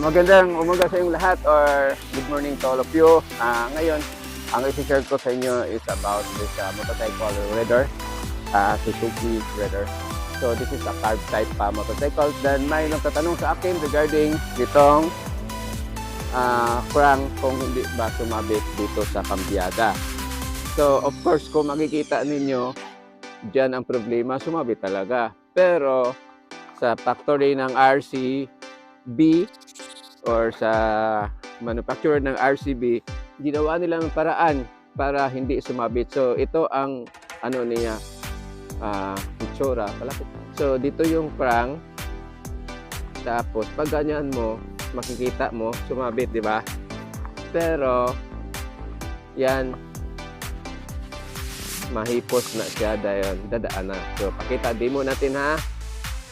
Magandang umaga sa inyong lahat or good morning to all of you. Ngayon, ang i-share ko sa inyo is about this motorcycle Raider, Suzuki Raider. So this is a carb type motorcycle. Then may nagtatanong sa akin regarding ditong crank kung hindi ba sumabit dito sa kambyada. So of course, kung makikita ninyo, dyan ang problema, sumabit talaga. Pero sa factory ng RCB or sa manufacturer ng RCB, ginawa nila ng paraan para hindi sumabit. So ito ang ano niya, itsura, palapit. So dito yung crank, tapos pag ganyan mo, makikita mo sumabit, di ba? Pero yan, mahipos na siya dahil dadaan na. So pakita demo natin ha.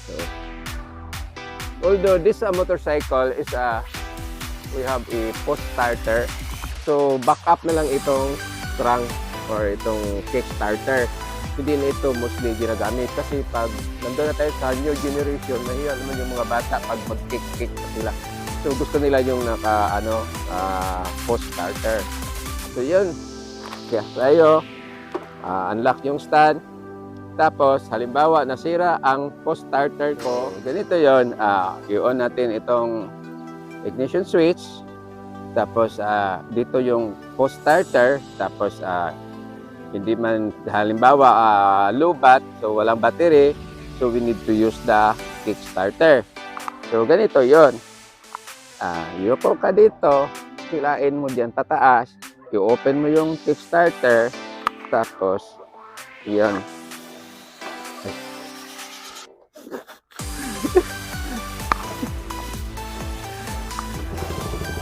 So, although this motorcycle is we have a post starter, so back up na lang itong crank or itong kick starter. Hindi na ito mostly ginagamit kasi pag nandun na tayo sa new generation, nahiya naman yung mga bata pag mag-kick sila. So gusto nila yung naka post starter. So yun, kaya tayo unlock yung stand. Tapos, halimbawa, nasira ang post starter ko. Ganito yon, i-on natin itong ignition switch. Tapos, dito yung post starter. Tapos, hindi man, halimbawa, low bat, so walang battery. So, we need to use the kick starter. So, ganito yon. Yuko ka dito, kilain mo dyan pataas. I-open mo yung kick starter. Tapos, yan.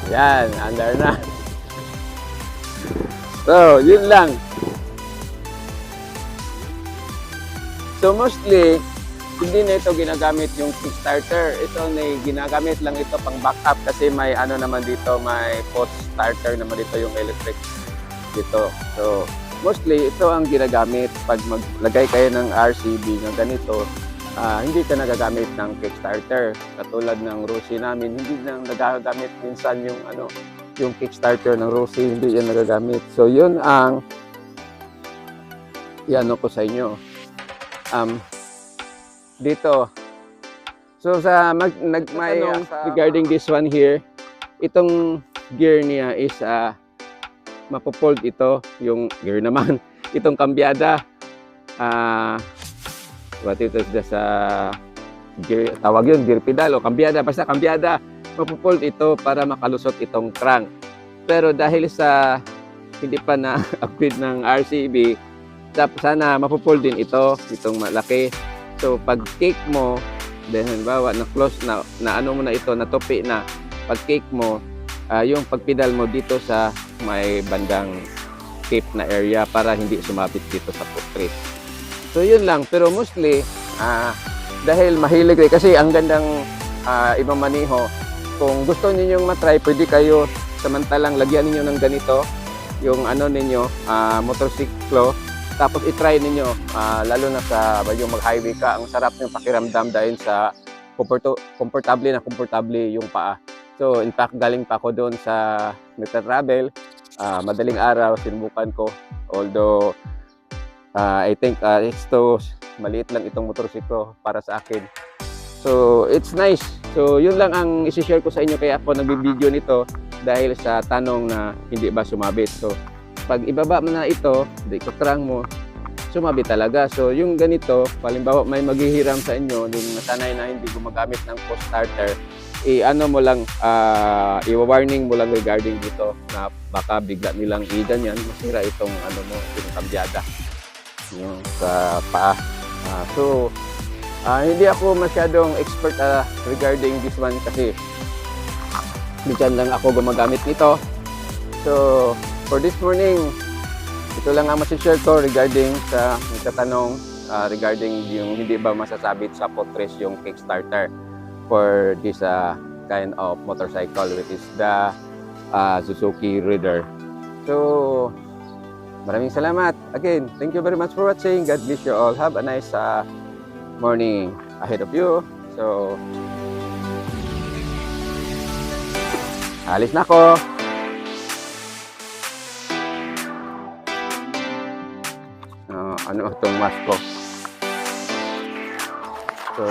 Yan, under na. So, yun lang. So, mostly, hindi na ito ginagamit yung kickstarter. Ito na ginagamit lang ito pang backup kasi may ano naman dito, may post starter naman dito yung electric dito. So, mostly, ito ang ginagamit pag maglagay kayo ng RCB na ganito. Hindi ka nagagamit ng kickstarter. Katulad ng Rossi namin, hindi na nagagamit minsan yung yung kickstarter ng Rossi, hindi yan nagagamit. So yun ang iano ko sa inyo. Dito. So sa regarding this one here, itong gear niya is mapopold ito, yung gear naman, itong kambyada. What it is just gear, tawag yun, gear pedal o kambyada, basta kambyada, mapupold ito para makalusot itong crank. Pero dahil sa hindi pa na-upgrade ng RCB, sana mapupold din itong malaki. So pag kick mo, then halimbawa na close na ano mo na ito, natupi na, pag kick mo, yung pagpedal mo dito sa may bandang cape na area para hindi sumabit dito sa footrest. So yun lang, pero mostly dahil mahilig rin kasi ang gandang ibang maniho, kung gusto niyo matry, pwede kayo samantalang lagyan niyo ng ganito yung ano ninyo, motorsiklo, tapos i-try niyo lalo na sa yung mag-highway ka, ang sarap yung pakiramdam dahil sa komportable yung paa. So in fact, galing pa ako doon sa nagta-travel, madaling araw sinubukan ko, although I think maliit lang itong motorsiklo para sa akin. So, it's nice. So, yun lang ang isi-share ko sa inyo. Kaya ako nag-video nito dahil sa tanong na hindi ba sumabit. So, pag ibaba mo na ito, crank mo, sumabit talaga. So, yung ganito, halimbawa may maghihiram sa inyo, yung nasanay na hindi gumagamit ng post starter, mo lang, i-warning mo lang regarding dito na baka bigla nilang yan, masira itong yung kambyada yung sa paa. So hindi ako masyadong expert regarding this one kasi diyan lang ako gumagamit nito. So for this morning, ito lang ang masishare ko regarding sa nagtatanong regarding yung hindi ba masasabit sa footrest yung kickstarter for this kind of motorcycle, which is the Suzuki Raider. So maraming salamat. Again, thank you very much for watching. God bless you all. Have a nice morning ahead of you. So Alis na ako. Ano itong mask ko? So,